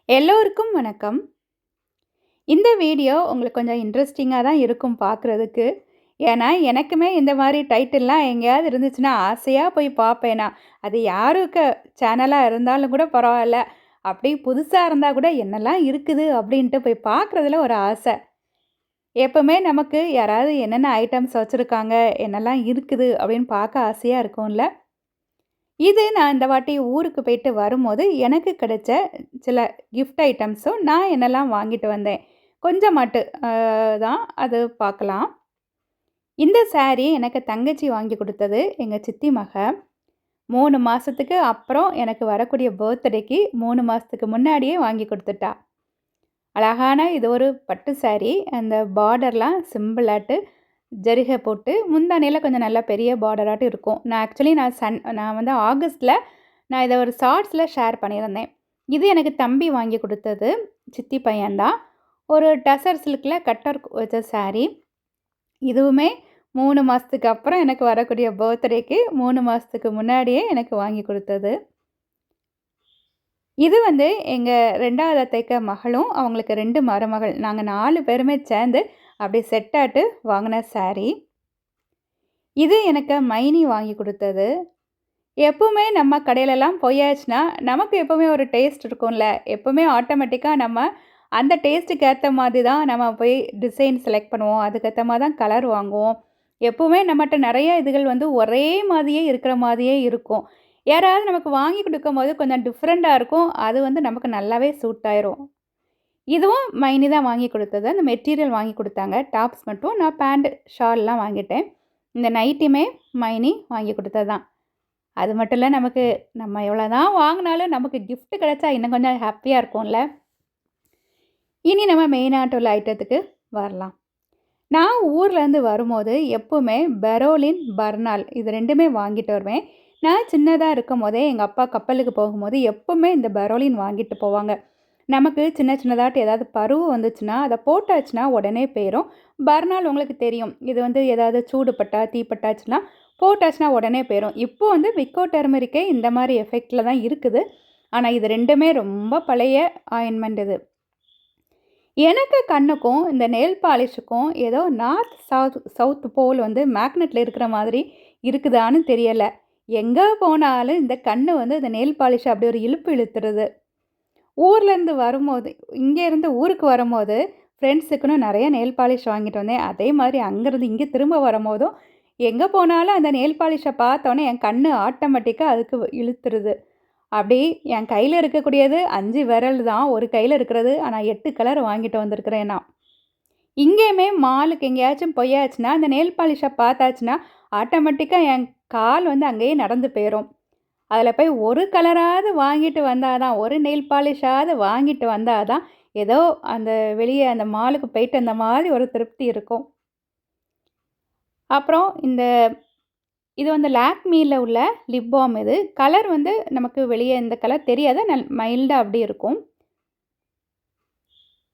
எல்லோருக்கும் வணக்கம். இந்த வீடியோ உங்களுக்கு கொஞ்சம் இன்ட்ரெஸ்டிங்கா தான் இருக்கும் பார்க்குறதுக்கு. ஏன்னா, எனக்குமே இந்த மாரி டைட்டில்லாம் எங்கேயாவது இருந்துச்சுன்னா, ஆசையா போய் பார்ப்பேன் நான். அது யாருக்கு சேனலா இருந்தாலும் கூட பரவாயில்ல. அப்படியே புதுசா இருந்தா கூட என்னலாம் இருக்குது அப்படின்ட்டு போய் பார்க்குறதுல ஒரு ஆசை. எப்பவுமே நமக்கு யாராவது என்னென்ன ஐட்டம்ஸ் வச்சிருக்காங்க, என்னலாம் இருக்குது அப்படின்னு பார்க்க ஆசையா இருக்கும்ல. இது நான் இந்த வாட்டி ஊருக்கு போயிட்டு வரும்போது எனக்கு கிடைச்ச சில கிஃப்ட் ஐட்டம்ஸும் நான் என்னெல்லாம் வாங்கிட்டு வந்தேன். கொஞ்சமாட்டு தான் அது பார்க்கலாம். இந்த சாரி எனக்கு தங்கச்சி வாங்கி கொடுத்தது. எங்க சித்தி மக. 3 மாசத்துக்கு அப்புறம் எனக்கு வரக்கூடிய பர்த்டேக்கு 3 மாசத்துக்கு முன்னாடியே வாங்கி குடுத்துட்டா. அழகான இது ஒரு பட்டு சாரி. அந்த பார்டர்லாம் சிம்பிளாட்டு ஜரிகை போட்டு முந்தானையில கொஞ்சம் நல்லா பெரிய பார்டராட்டும் இருக்கும். நான் வந்து ஆகஸ்ட்ல நான் இத ஒரு ஷார்ட்ஸில் ஷேர் பண்ணியிருந்தேன். இது எனக்கு தம்பி வாங்கி கொடுத்தது. சித்தி பையன் தான். ஒரு டசர் சில்க்ல கட்டர் வச்ச சாரி. இதுவுமே 3 மாசத்துக்கு அப்புறம் எனக்கு வரக்கூடிய பர்த்டேக்கு 3 மாசத்துக்கு முன்னாடியே எனக்கு வாங்கி கொடுத்தது. இது வந்து எங்க 2வது அத்தைக்கு மகளும், அவங்களுக்கு 2 மருமகள். நாங்க 4 பேருமே சேர்ந்து அப்படியே செட்டாட்டு வாங்கின சாரி. இது எனக்கு மைனி வாங்கி கொடுத்தது. எப்பவுமே நம்ம கடையிலலாம் போயாச்சுன்னா, நமக்கு எப்பவுமே ஒரு டேஸ்ட் இருக்கும்ல. எப்பவுமே ஆட்டோமேட்டிக்கா நம்ம அந்த டேஸ்ட்டுக்கு ஏத்த மாதிரி தான் நம்ம போய் டிசைன் செலக்ட் பண்ணுவோம். அதுக்கேத்த மாரி தான் கலர் வாங்குவோம். எப்பவுமே நம்மட்ட நெறைய இதுகள் வந்து ஒரே மாதிரியே இருக்கிற மாதிரியே இருக்கும். யாராவது நமக்கு வாங்கி குடுக்கும்போது கொஞ்சம் டிஃப்ரெண்ட்டா இருக்கும். அது வந்து நமக்கு நல்லாவே சூட் ஆயிரும். இதுவும் மைனி தான் வாங்கி குடுத்தது. அந்த மெட்டீரியல் வாங்கி குடுத்தாங்க. டாப்ஸ் மட்டும் நான் பேண்ட், ஷால்லாம் வாங்கிட்டேன். இந்த நைட்டியுமே மைனி வாங்கி குடுத்தது தான். அது மட்டும் இல்ல நமக்கு நம்ம எவ்வளோதான் வாங்குனாலும் நமக்கு கிஃப்ட் கிடைச்சா இன்னும் கொஞ்சம் ஹேப்பியா இருக்கும்ல. இனி நம்ம மெயினாட்டு உள்ள ஐட்டத்துக்கு வரலாம். நான் ஊர்லேருந்து வரும்போது எப்பவுமே பெரோலின், பர்னால் இது 2மே வாங்கிட்டு வருவேன். நான் சின்னதா இருக்கும்போதே எங்க அப்பா கப்பலுக்கு போகும்போது எப்பவுமே இந்த பெரோலின் வாங்கிட்டு போவாங்க. நமக்கு சின்ன சின்னதாட்டு ஏதாவது பருவு வந்துச்சுன்னா, அத போட்டாச்சுன்னா உடனே போயிரும். பர்னால் உங்களுக்கு தெரியும். இது வந்து ஏதாவது சூடுபட்டா, தீப்பட்டாச்சுன்னா போட்டாச்சுன்னா உடனே போயிரும். இப்போ வந்து விக்கோ டர்மரிக்கே இந்த மாரி எஃபெக்ட்ல தான் இருக்குது. ஆனா இது 2மே ரொம்ப பழைய ஆயின்மெண்ட் இது. எனக்கு கண்ணுக்கும், இந்த நெயில் பாலிஷுக்கும் ஏதோ நார்த், சவுத் போல் வந்து மேக்னெட்ல இருக்கிற மாதிரி இருக்குதான்னு தெரியல. எங்க போனாலும் இந்த கண்ணு வந்து இந்த நெயில் பாலிஷ அப்படி ஒரு இழுப்பு இழுத்துருது. ஊர்லேருந்து வரும்போது இங்கேருந்து ஊருக்கு வரும்போது ஃப்ரெண்ட்ஸுக்குன்னு நெறைய நெயில் பாலிஷ் வாங்கிட்டு வந்தேன். அதே மாதிரி அங்கேருந்து இங்கே திரும்ப வரும்போதும், எங்கே போனாலும் அந்த நெயில் பாலிஷ பார்த்தோன்னே என் கண்ணு ஆட்டோமேட்டிக்கா அதுக்கு இழுத்துருது. அப்படி என் கையில இருக்கக்கூடியது 5 விரல் தான் ஒரு கையில இருக்கிறது. ஆனா 8 கலர் வாங்கிட்டு வந்திருக்கிறேன் நான். இங்கேயுமே மாலுக்கு எங்கேயாச்சும் போயாச்சுன்னா, அந்த நெயில் பாலிஷ பார்த்தாச்சுன்னா, ஆட்டோமேட்டிக்கா என் கால் வந்து அங்கேயே நடந்து போயிரும். அதில போய் ஒரு கலராவது வாங்கிட்டு வந்தா தான், ஒரு நெயில் பாலிஷாவது வாங்கிட்டு வந்தா தான், ஏதோ அந்த வெளிய அந்த மாலுக்கு போயிட்டு வந்த மாதிரி ஒரு திருப்தி இருக்கும். அப்புறம் இது வந்து லாக்மில உள்ள லிப் பாம் இது. கலர் வந்து நமக்கு வெளிய இந்த கலர் தெரியாது. மைல்டா அப்படி இருக்கும்.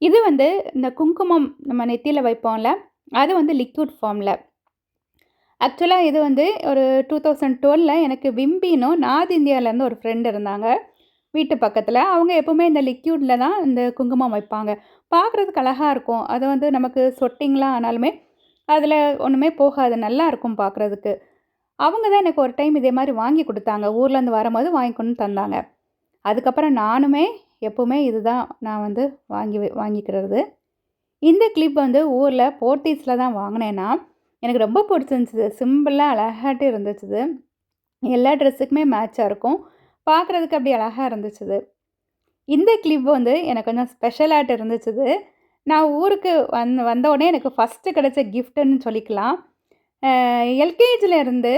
இது வந்து இந்த குங்குமம் நம்ம நெத்தியில வைப்போம்ல, அது வந்து லிக்விட் ஃபார்ம்ல. ஆக்சுவலா இது வந்து ஒரு 2012ல எனக்கு விம்பின்னும் நார்த் இந்தியாவிலேருந்து ஒரு ஃப்ரெண்ட் இருந்தாங்க. வீட்டு பக்கத்தில. அவங்க எப்பவுமே இந்த லிக்விட்ல தான் இந்த குங்குமம் வைப்பாங்க. பார்க்குறதுக்கு அழகா இருக்கும். அது வந்து நமக்கு சொட்டிங்லாம் ஆனாலுமே, அதில ஒண்ணுமே போகாது. நல்லாயிருக்கும் பார்க்குறதுக்கு. அவங்க தான் எனக்கு ஒரு டைம் இதே மாரி வாங்கி குடுத்தாங்க. ஊர்லேருந்து வரும்போது வாங்கி கொண்டு தந்தாங்க. அதுக்கப்புறம் நானுமே எப்பவுமே இதுதான் நான் வந்து வாங்கிக்கிறது. இந்த கிளிப் வந்து ஊர்ல போத்தீஸ்ல தான் வாங்குனேன் நான். எனக்கு ரொம்ப பிடிச்சிருந்துச்சு. சிம்பிளா அழகாட்டு இருந்துச்சுது. எல்லா ட்ரெஸ்ஸுக்குமே மேட்சா இருக்கும். பார்க்குறதுக்கு அப்படி அழகா இருந்துச்சுது. இந்த கிளிப் வந்து எனக்கு கொஞ்சம் ஸ்பெஷலாட்டு இருந்துச்சுது. நான் ஊருக்கு வந்த உடனே எனக்கு ஃபர்ஸ்ட்டு கிடைச்ச கிஃப்ட்டுன்னு சொல்லிக்கலாம். எல்கேஜில இருந்து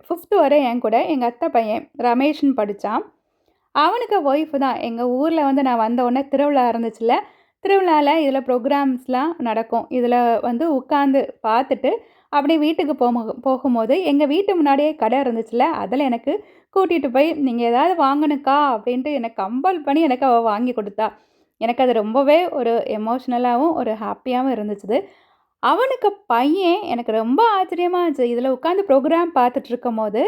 5த் வரை என் கூட எங்க அத்தை பையன் ரமேஷ்ன்னு படிச்சான். அவனுக்கு ஒய்ஃப் தான். எங்க ஊர்ல வந்து நான் வந்த உடனே திருவிழா இருந்துச்சுல்ல, திருவிழால இதில ப்ரோக்ராம்ஸ்லாம் நடக்கும். இதில வந்து உட்காந்து பார்த்துட்டு, அப்படியே வீட்டுக்கு போகும்போது எங்க வீட்டு முன்னாடியே கடை இருந்துச்சுல்ல, அதில எனக்கு கூட்டிட்டு போய், "நீங்க ஏதாவது வாங்கணுக்கா?" அப்படின்ட்டு என்ன கம்பல் பண்ணி எனக்கு அவ வாங்கி குடுத்தா. எனக்கு அது ரொம்பவே ஒரு எமோஷனலாவும், ஒரு ஹேப்பியாவும் இருந்துச்சுது. அவனுக்கு பையன் எனக்கு ரொம்ப ஆச்சரியமா இருந்துச்சு. இதில உட்காந்து ப்ரோகிராம் பார்த்துட்ருக்கும்போது,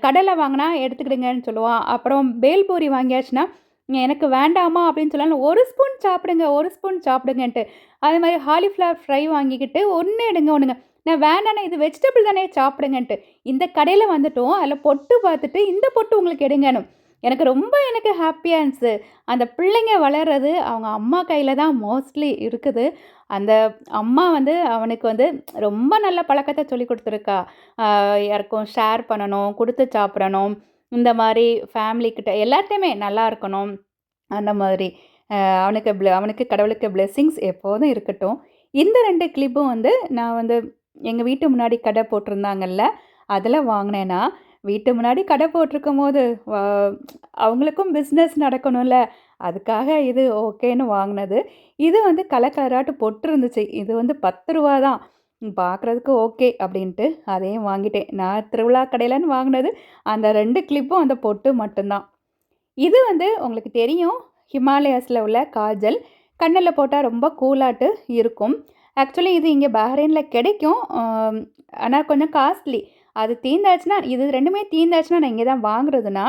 கடைல வாங்குனா எடுத்துக்கிடுங்கன்னு சொல்லுவான். அப்புறம் பேல்பூரி வாங்கியாச்சுன்னா, எனக்கு வேண்டாமா அப்படின்னு சொல்லாலும், "1 ஸ்பூன் சாப்பிடுங்க, 1 ஸ்பூன் சாப்பிடுங்கன்ட்டு." அதே மாரி காலிஃப்ளவர் ஃப்ரை வாங்கிக்கிட்டு, "ஒண்ணு எடுங்க, ஒண்ணுங்க." நான் வேண்டாண்ணே இது வெஜிடபிள் தானே சாப்பிடுங்கன்ட்டு. இந்த கடையில வந்துட்டோம். அதில பொட்டு பார்த்துட்டு, "இந்த பொட்டு உங்களுக்கு எடுங்கன்னு." எனக்கு ஹேப்பியா இருந்துச்சு. அந்த பிள்ளைங்க வளர்றது அவங்க அம்மா கையில தான் மோஸ்ட்லி இருக்குது. அந்த அம்மா வந்து அவனுக்கு வந்து ரொம்ப நல்ல பழக்கத்த சொல்லிக் குடுத்துருக்கா. யாருக்கும் ஷேர் பண்ணணும், குடுத்து சாப்பிடணும். இந்த மாரி ஃபேமிலிக்கிட்ட எல்லார்ட்டயுமே நல்லா இருக்கணும். அந்த மாதிரி. அவனுக்கு கடவுளுக்கு பிளெஸ்ஸிங்ஸ் எப்போதும் இருக்கட்டும். இந்த 2 கிளிப்பும் வந்து நான் வந்து எங்க வீட்டு முன்னாடி கடை போட்டிருந்தாங்கல்ல, அதில வாங்கினேன்னா, வீட்டு முன்னாடி கடை போட்டிருக்கும்போது, வ அவங்களுக்கும் பிஸ்னஸ் நடக்கணும்ல. அதுக்காக இது ஓகேன்னு வாங்கினது. இது வந்து கலர் கலராட்டு பொட்டு இருந்துச்சு. இது வந்து ரூ. 10 தான். பார்க்குறதுக்கு ஓகே அப்படின்ட்டு அதையும் வாங்கிட்டேன். நான் திருவிழா கடையிலன்னு வாங்கினது அந்த 2 கிளிப்பும் அந்த பொட்டு மட்டும்தான். இது வந்து உங்களுக்கு தெரியும். ஹிமாலயாஸில உள்ள காஜல். கண்ணுல போட்டா ரொம்ப கூலாட்டு இருக்கும். ஆக்சுவலி இது இங்க பஹ்ரைன்ல கிடைக்கும். ஆனா கொஞ்சம் காஸ்ட்லி. அது தீர்ந்தாச்சுன்னா இது 2மே தீர்ந்தாச்சுன்னா நான் இங்க தான் வாங்குறதுன்னா,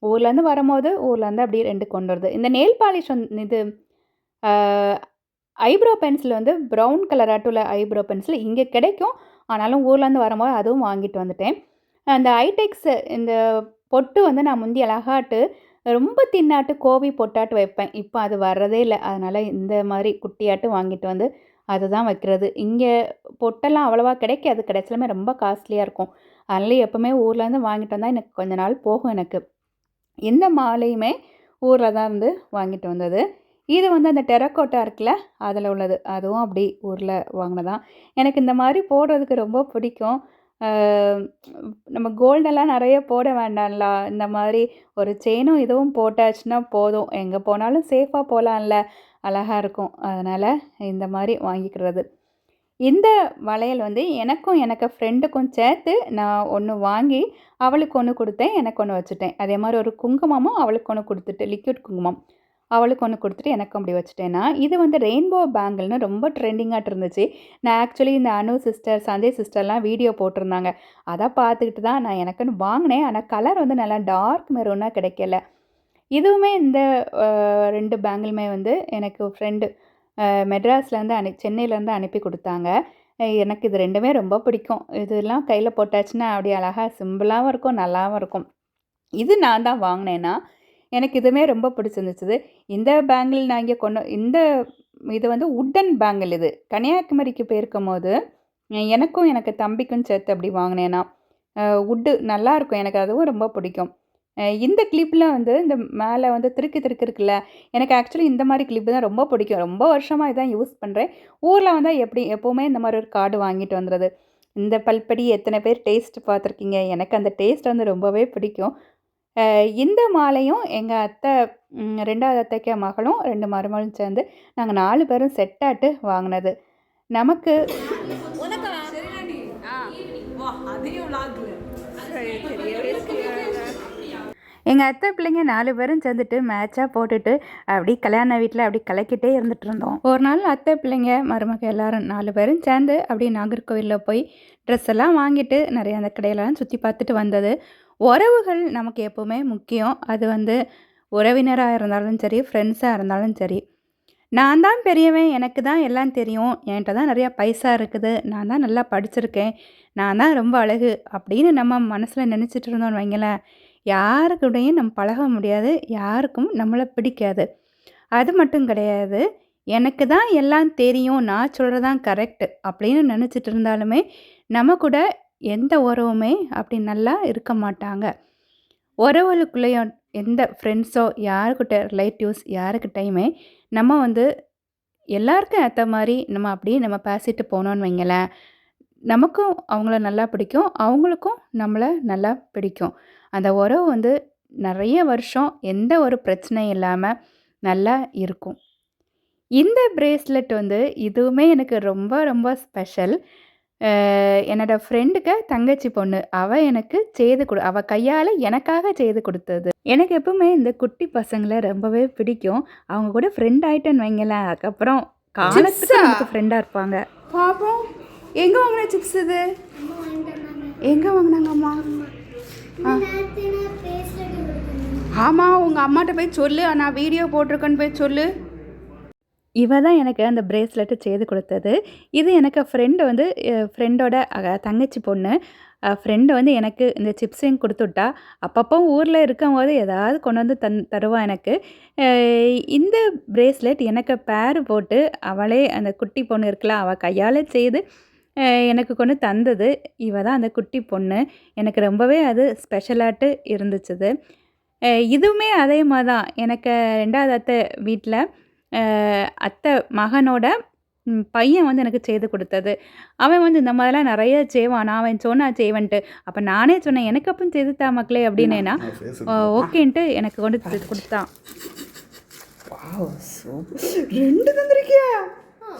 ஊர்லேருந்து வரும்போது ஊர்லேருந்து அப்படியே 2 கொண்டு வரது. இந்த நெயில் பாலிஷ் இது அ ஐப்ரோ பென்சில் வந்து ப்ரவுன் கலராட்டும் உள்ள ஐப்ரோ பென்சில் இங்க கிடைக்கும். ஆனாலும் ஊர்லேருந்து வரும்போது அதுவும் வாங்கிட்டு வந்துட்டேன். அந்த ஐடெக்ஸ் இந்த பொட்டு வந்து நான் முந்தி அழகாட்டு ரொம்ப தின்னாட்டு கோவி பொட்டாட்டு வைப்பேன். இப்போ அது வர்றதே இல்ல. அதனால இந்த மாரி குட்டியாட்டு வாங்கிட்டு வந்து அதுதான் வைக்கிறது. இங்க பொட்டெல்லாம் அவ்வளவா கிடைக்காது. கிடைச்சாலுமே ரொம்ப காஸ்ட்லியா இருக்கும். அதனால எப்பவுமே ஊர்லேருந்து வாங்கிட்டு வந்தா எனக்கு கொஞ்ச நாள் போகும் எனக்கு. இந்த மாலையுமே ஊர்ல தான் இருந்து வாங்கிட்டு வந்தது. இது வந்து அந்த டெரக்கோட்டா இருக்குல்ல, அதில உள்ளது. அதுவும் அப்படி ஊர்ல வாங்கினதான். எனக்கு இந்த மாரி போடுறதுக்கு ரொம்ப பிடிக்கும். அ நம்ம கோல்டெல்லாம் நெறைய போட வேண்டாம்ல. இந்த மாதிரி ஒரு செயினும் இதுவும் போட்டாச்சுன்னா போதும். எங்க போனாலும் சேஃபா போலாம்ல. அழகா இருக்கும். அதனால இந்த மாரி வாங்கிக்கிறது. இந்த வளையல் வந்து எனக்கு ஃப்ரெண்டுக்கும் சேர்த்து நான் 1 வாங்கி, அவளுக்கு 1 குடுத்தேன். எனக்கு 1 வச்சுட்டேன். அதே மாரி ஒரு குங்குமமும் அவளுக்கு 1 குடுத்துட்டு லிக்விட் குங்குமம். அவளுக்கு 1 குடுத்துட்டு எனக்கும் அப்படி வச்சுட்டேன் நான். இது வந்து ரெயின்போ பேங்கிள்னு ரொம்ப ட்ரெண்டிங்காட்டு இருந்துச்சு. நான் ஆக்சுவலி இந்த அனு சிஸ்டர், சந்தேஷ் சிஸ்டர்லாம் வீடியோ போட்டிருந்தாங்க. அத பார்த்துக்கிட்டு தான் நான் எனக்குன்னு வாங்கினேன். ஆனா கலர் வந்து நல்லா டார்க் மெரூனா கிடைக்கல. இதுவுமே இந்த 2 பேங்கிளுமே வந்து எனக்கு ஃப்ரெண்டு மெட்ராஸ்லேருந்து சென்னையிலேருந்து அனுப்பி குடுத்தாங்க. எனக்கு இது 2மே ரொம்ப பிடிக்கும். இதெல்லாம் கையில போட்டாச்சுன்னா அப்படியே அழகா சிம்பிளாவும் இருக்கும், நல்லாவும் இருக்கும். இது நான் தான் வாங்கினேன்னா, எனக்கு இதுவுமே ரொம்ப பிடிச்சிருந்துச்சு. இந்த பேங்கிள் நான் இங்கே இது வந்து வுட்டன் பேங்கிள் இது. கன்னியாகுமரிக்கு போயிருக்கும்போது, எனக்கு தம்பிக்கும் சேர்த்து அப்படி வாங்கினேன் நான். வுட்டு நல்லாயிருக்கும். எனக்கு அதுவும் ரொம்ப பிடிக்கும். இந்த கிளிப்பில் வந்து இந்த மேலே வந்து திருக்கு இருக்குல்ல, எனக்கு ஆக்சுவலி இந்த மாரி கிளிப்பு தான் ரொம்ப பிடிக்கும். ரொம்ப வருஷமா இதான் யூஸ் பண்ணுறேன். ஊரில் வந்தா எப்பவுமே இந்த மாரி ஒரு கார்டு வாங்கிட்டு வந்துறது. இந்த பல்படி எத்தனை பேர் டேஸ்ட் பார்த்துருக்கீங்க? எனக்கு அந்த டேஸ்ட் வந்து ரொம்பவே பிடிக்கும். இந்த மாலையும் எங்க அத்தை 2வது அத்தைக்கு மகளும் 2 மருமகளும் சேர்ந்து நாங்க 4 பேரும் செட்டாட்டு வாங்கினது. நமக்கு எங்க அத்தை பிள்ளைங்க 4 பேரும் சேர்ந்துட்டு மேட்சா போட்டுட்டு அப்படி கல்யாண வீட்ல அப்படி கலக்கிட்டே இருந்துட்டு இருந்தோம். ஒரு நாள் அத்தை பிள்ளைங்க, மருமக எல்லாரும் 4 பேரும் சேர்ந்து அப்படி நாகர்கோவில்ல போய் ட்ரெஸ் எல்லாம் வாங்கிட்டு நிறைய அந்த கடையெல்லாம் சுற்றி பார்த்துட்டு வந்தது. உறவுகள் நமக்கு எப்பவுமே முக்கியம். அது வந்து உறவினரா இருந்தாலும் சரி, ஃப்ரெண்ட்ஸா இருந்தாலும் சரி. நான் தான் பெரியவன், எனக்கு தான் எல்லாம் தெரியும், என்கிட்ட தான் நிறையா பைசா இருக்குது, நான் தான் நல்லா படிச்சிருக்கேன், நான் தான் ரொம்ப அழகு அப்படின்னு நம்ம மனசில் நினச்சிட்டு இருந்தோம்னு வைங்களேன், யாரு கூடயும் நம்ம பழக முடியாது, யாருக்கும் நம்மளை பிடிக்காது. அது மட்டும் கிடையாது, எனக்கு தான் எல்லாம் தெரியும், நான் சொல்கிறது தான் கரெக்ட் அப்படின்னு நினச்சிட்டு இருந்தாலுமே நம்ம கூட எந்த உறவுமே அப்படி நல்லா இருக்க மாட்டாங்க. உறவுகளுக்குள்ளேயும் எந்த ஃப்ரெண்ட்ஸோ யாருக்கிட்ட ரிலேட்டிவ்ஸ் யாருக்கிட்டையுமே நம்ம வந்து எல்லாருக்கும் ஏற்ற மாதிரி நம்ம அப்படியே நம்ம பேசிட்டு போனோம்னு வைங்களேன், நமக்கும் அவங்கள நல்லா பிடிக்கும், அவங்களுக்கும் நம்மளை நல்லா பிடிக்கும். அந்த உறவு வந்து நிறைய வருஷம் எந்த ஒரு பிரச்சனையும் இல்லாமல் நல்லா இருக்கும். இந்த பிரேஸ்லெட் வந்து இதுவுமே எனக்கு ரொம்ப ரொம்ப ஸ்பெஷல். என்னோட ஃப்ரெண்டுக்கு தங்கச்சி பொண்ணு. அவ கையால் எனக்காக செய்து கொடுத்தது. எனக்கு எப்பவுமே இந்த குட்டி பசங்களை ரொம்பவே பிடிக்கும். அவங்க கூட ஃப்ரெண்ட் ஆகிட்டேன்னு வைங்களேன், அதுக்கப்புறம் காலத்துக்கு நமக்கு ஃப்ரெண்டாக இருப்பாங்க. பாப்போம், எங்கே வாங்கின சிப்ஸ் இது? எங்கே வாங்கினாங்கம்மா? ஆமாம், உங்கள் அம்மாட்ட போய் சொல்லு, நான் வீடியோ போட்டிருக்கேன்னு போய் சொல்லு. இவ தான் எனக்கு அந்த பிரேஸ்லெட்டு செய்து கொடுத்தது. இது எனக்கு ஃப்ரெண்டு வந்து ஃப்ரெண்டோட தங்கச்சி பொண்ணு. ஃப்ரெண்டு வந்து எனக்கு இந்த சிப்ஸையும் குடுத்துவிட்டா. அப்பப்போ ஊர்ல இருக்கும்போது ஏதாவது கொண்டு வந்து தருவா எனக்கு. அ இந்த பிரேஸ்லெட் எனக்கு பேர் போட்டு அவளே அந்த குட்டி பொண்ணு இருக்குல்ல, அவ கையால செய்து அ எனக்கு கொண்டு தந்தது. இவ தான் அந்த குட்டி பொண்ணு. எனக்கு ரொம்பவே அது ஸ்பெஷலாட்டு இருந்துச்சுது. இதுவுமே அதே மாரி தான். எனக்கு 2வது அத்தை வீட்ல அத்தை மகனோட பையன் வந்து எனக்கு செய்து குடுத்தது. அவன் வந்து இந்த மாதிரிலாம் நெறைய செய்வான். நான் அவன் சொன்னா செய்வேன்ட்டு. அப்ப நானே சொன்னேன், "எனக்கு அப்பவும் செய்து தா மக்களே" அப்படின்னேன்னா, ஓகேன்ட்டு எனக்கு கொண்டு குடுத்தான். வாவ்! 2 தந்திருக்கியா?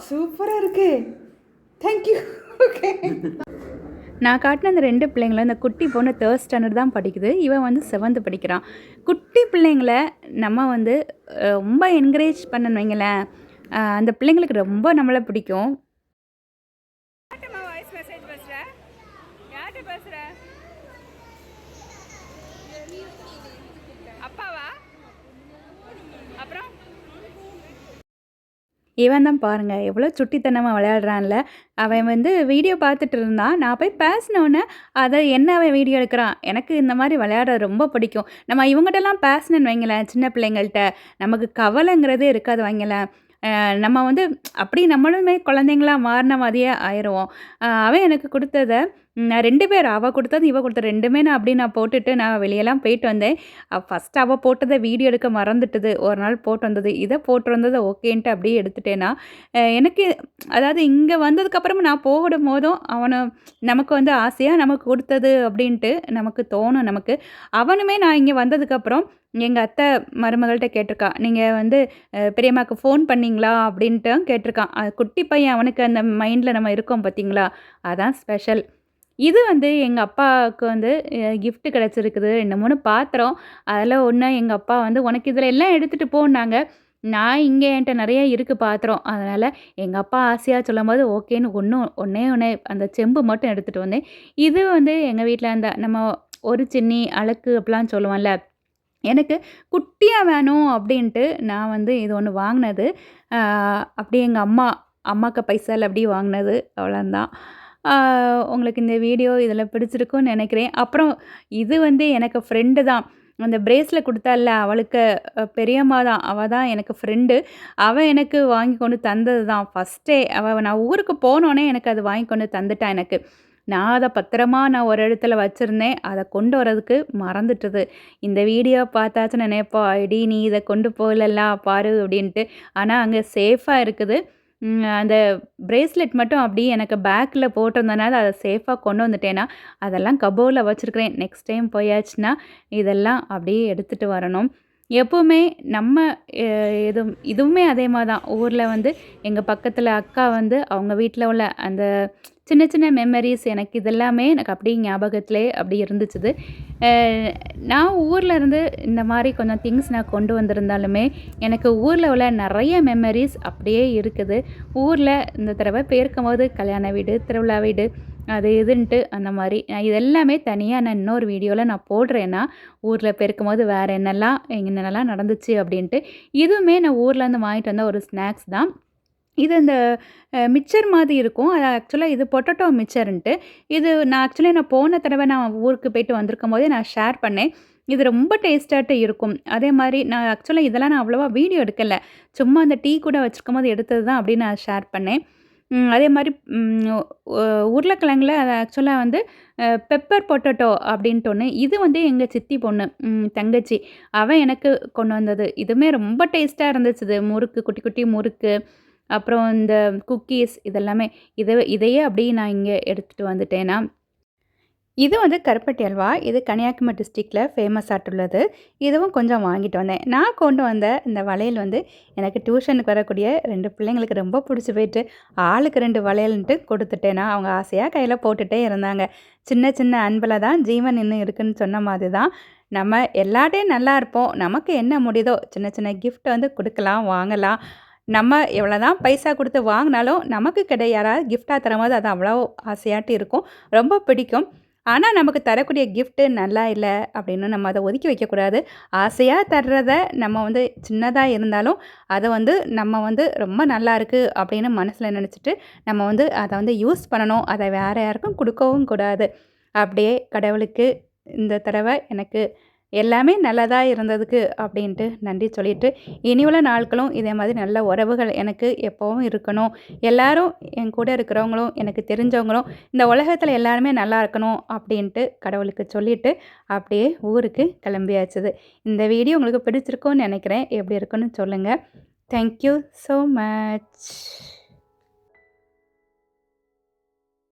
சூப்பரா இருக்கு. Thank you. ஓகே. நான் காட்டின அந்த 2 பிள்ளைங்களும் இந்த குட்டி பொண்ணு 3rd ஸ்டாண்டர்ட் தான் படிக்குது. இவன் வந்து 7th படிக்கிறான். குட்டி பிள்ளைங்கள நம்ம வந்து ரொம்ப என்கரேஜ் பண்ணன்னு வைங்களேன், அந்த பிள்ளைங்களுக்கு ரொம்ப நம்மள பிடிக்கும். யார்ட்டம்மா வாய்ஸ் மெசேஜ் பேசுற? யார்ட்ட பேசுற? அப்பாவா? அப்புறம்? இவன் தான் பாருங்க, எவ்வளோ சுட்டித்தனமா விளையாடுறான்ல. அவன் வந்து வீடியோ பார்த்துட்டு இருந்தான். நான் போய் பேசினோன்னே, அத என்ன அவன் வீடியோ எடுக்கிறான். எனக்கு இந்த மாரி விளையாட ரொம்ப பிடிக்கும். நம்ம இவங்கட்டலாம் பேசினேன்னு வைங்களேன், சின்ன பிள்ளைங்கள்ட்ட, நமக்கு கவலைங்கிறதே இருக்காது வைங்களேன். நம்ம வந்து அப்படி நம்மளுமே குழந்தைங்களா மாறின மாதிரியே ஆயிருவோம். அவன் எனக்கு குடுத்தத நான் 2 பேர் அவ குடுத்தது, இவ குடுத்தது 2மே நான் அப்படியே நான் போட்டுட்டு நான் வெளியலாம் போயிட்டு வந்தேன். ஃபர்ஸ்ட்டு அவ போட்டத வீடியோ எடுக்க மறந்துட்டுது. ஒரு நாள் போட்டு வந்தது. இத போட்டிருந்தது ஓகேன்ட்டு அப்படியே எடுத்துட்டேனா, எனக்கு அதாவது இங்க வந்ததுக்கப்புறமா நான் போடும்போதும் நமக்கு வந்து ஆசையா நமக்கு குடுத்தது அப்படின்ட்டு நமக்கு தோணும் நமக்கு. அவனுமே நான் இங்க வந்ததுக்கப்புறம் எங்க அத்தை மருமகள்ட்ட கேட்டிருக்கா. "நீங்க வந்து பெரியம்மாக்கு ஃபோன் பண்ணீங்களா?" அப்படின்ட்டு கேட்டிருக்கான். குட்டி பையன் அவனுக்கு அந்த மைண்ட்ல நம்ம இருக்கோம் பார்த்தீங்களா? அதான் ஸ்பெஷல். இது வந்து எங்க அப்பாவுக்கு வந்து கிஃப்ட் கிடைச்சிருக்குது. 2, 3 பாத்திரம். அதில ஒண்ணு எங்க அப்பா வந்து, "உனக்கு இதில எல்லாம் எடுத்துட்டு போன்னாங்க." நான் இங்க என்ட்ட நெறைய இருக்கு பாத்திரம். அதனால எங்க அப்பா ஆசையா சொல்லும்போது ஓகேன்னு ஒண்ணே ஒண்ணு அந்த செம்பு மட்டும் எடுத்துட்டு வந்தேன். இது வந்து எங்க வீட்ல அந்த நம்ம ஒரு சின்னி, அலக்கு அப்படிலாம் சொல்லுவோம்ல. எனக்கு குட்டியா வேணும் அப்படின்ட்டு நான் வந்து இது ஒண்ணு வாங்குனது. அ அப்படியே எங்க அம்மாக்கு பைசால அப்படியே வாங்குனது. அவ்வளோதான். ஆ உங்களுக்கு இந்த வீடியோ இதில பிடிச்சிருக்கும்னு நெனைக்கிறேன். அப்புறம் இது வந்து எனக்கு ஃப்ரெண்டு தான். அந்த பிரேஸ்லெட் குடுத்தால்ல அவளுக்கு பெரியம்மா தான். அவ தான் எனக்கு ஃப்ரெண்டு. அவ எனக்கு வாங்கி கொண்டு தந்தது தான். ஃபர்ஸ்ட்டே நான் ஊருக்கு போனோனே எனக்கு அது வாங்கி கொண்டு தந்துட்டா எனக்கு. நான் அத பத்திரமா நான் ஒரு இடத்துல வச்சிருந்தேன். அத கொண்டு வரதுக்கு மறந்துட்டது. இந்த வீடியோ பார்த்தாச்சும் நினைப்பா, "எடி நீ இத கொண்டு போகலல்ல பாரு" அப்படின்ட்டு. ஆனா அங்க சேஃபா இருக்குது. அந்த பிரேஸ்லெட் மட்டும் அப்படியே எனக்கு பேக்கில போட்டிருந்தனால அத சேஃபா கொண்டு வந்துட்டேனா, அதெல்லாம் கபோர்ட்ல வச்சிருக்கிறேன். நெக்ஸ்ட் டைம் போயாச்சுன்னா, இதெல்லாம் அப்படியே எடுத்துட்டு வரணும். எப்பவுமே நம்ம அ இதுவுமே அதே மாரி தான். ஊர்ல வந்து எங்க பக்கத்துல அக்கா வந்து அவங்க வீட்ல உள்ள அந்த சின்ன சின்ன மெமரீஸ் எனக்கு இதெல்லாமே எனக்கு அப்படியே ஞாபகத்திலே அப்படி இருந்துச்சுது. அ நான் ஊர்ல இருந்து இந்த மாரி கொஞ்சம் திங்ஸ் நான் கொண்டு வந்திருந்தாலுமே, எனக்கு ஊர்ல உள்ள நெறைய மெமரீஸ் அப்படியே இருக்குது. ஊர்ல இந்த தடவ போயிருக்கும்போது கல்யாண வீடு, திருவிழா வீடு அது இதுன்ட்டு அந்த மாரி. நான் இது எல்லாமே தனியா நான் இன்னொரு வீடியோல நான் போடுறேன்னா, ஊர்ல போயிருக்கும்போது வேற என்னென்னலாம் நடந்துச்சு அப்படின்ட்டு. இதுவுமே நான் ஊர்லேருந்து வாங்கிட்டு வந்த ஒரு ஸ்நாக்ஸ் தான். இது இந்த மிக்சர் மாதிரி இருக்கும். அது ஆக்சுவலா இது பொட்டேட்டோ மிக்சர்ன்ட்டு. இது நான் போன தடவ நான் ஊருக்கு போயிட்டு வந்திருக்கும்போதே நான் ஷேர் பண்ணேன். இது ரொம்ப டேஸ்ட்டாட்டு இருக்கும். அதே மாரி நான் ஆக்சுவலா இதெல்லாம் நான் அவ்வளவா வீடியோ எடுக்கல. சும்மா அந்த டீ கூட வச்சிருக்கும்போது எடுத்தது தான் அப்படின்னு நான் ஷேர் பண்ணேன். அதே மாரி உருளைக்கிழங்குல அது ஆக்சுவலா வந்து பெப்பர் பொட்டேட்டோ அப்படின்ட்டு ஒண்ணு. இது வந்து எங்க சித்தி பொண்ணு, தங்கச்சி. அவ எனக்கு கொண்டு வந்தது. இதுவுமே ரொம்ப டேஸ்ட்டா இருந்துச்சு. இது முறுக்கு, குட்டி குட்டி முறுக்கு. அப்புறம் இந்த குக்கீஸ் இதெல்லாமே. இதையே அப்படியே நான் இங்க எடுத்துட்டு வந்துட்டேனா, இது வந்து கருப்பட்டி அல்வா. இது கன்னியாகுமரி டிஸ்ட்ரிக்ட்ல ஃபேமஸ் ஆட்டுள்ளது. இதுவும் கொஞ்சம் வாங்கிட்டு வந்தேன். நான் கொண்டு வந்த இந்த வளையல் வந்து எனக்கு டியூஷனுக்கு வரக்கூடிய 2 பிள்ளைங்களுக்கு ரொம்ப பிடிச்சி போயிட்டு, ஆளுக்கு 2 வளையல்ன்ட்டு குடுத்துட்டேனா, அவங்க ஆசையா கையில போட்டுட்டே இருந்தாங்க. சின்ன சின்ன அன்பில தான் ஜீவன் இன்னும் இருக்குன்னு சொன்ன மாதிரி தான், நம்ம எல்லார்ட்டயும் நல்லா இருப்போம். நமக்கு என்ன முடியுதோ சின்ன சின்ன கிஃப்ட் வந்து குடுக்கலாம், வாங்கலாம். நம்ம எவ்வளோதான் பைசா குடுத்து வாங்குனாலும், நமக்கு யாராவது கிஃப்ட்டா தரும்போது அது அவ்வளோ ஆசையாட்டு இருக்கும். ரொம்ப பிடிக்கும். ஆனால் நமக்கு தரக்கூடிய கிஃப்ட்டு நல்லா இல்லை அப்படின்னு நம்ம அதை ஒதுக்கி வைக்கக்கூடாது. ஆசையாக தர்றத நம்ம வந்து சின்னதாக இருந்தாலும் அதை வந்து நம்ம வந்து ரொம்ப நல்லா இருக்குது அப்படின்னு மனசில் நினச்சிட்டு நம்ம வந்து அதை வந்து யூஸ் பண்ணணும். அதை வேறு யாருக்கும் கொடுக்கவும் கூடாது. அப்படியே கடவுளுக்கு இந்த தடவை எனக்கு எல்லாமே நல்லதா இருந்ததுக்கு அப்படின்ட்டு நன்றி சொல்லிட்டு, இனி உள்ள நாட்களும் இதே மாதிரி நல்ல உறவுகள் எனக்கு எப்பவும் இருக்கணும். எல்லாரும் என் கூட இருக்கிறவங்களும், எனக்கு தெரிஞ்சவங்களும் இந்த உலகத்தில் எல்லாருமே நல்லா இருக்கணும் அப்படின்ட்டு கடவுளுக்கு சொல்லிட்டு, அப்படியே ஊருக்கு கிளம்பியாச்சுது. இந்த வீடியோ உங்களுக்கு பிடிச்சிருக்கும்னு நினைக்கிறேன். எப்படி இருக்குன்னு சொல்லுங்கள். Thank you so much.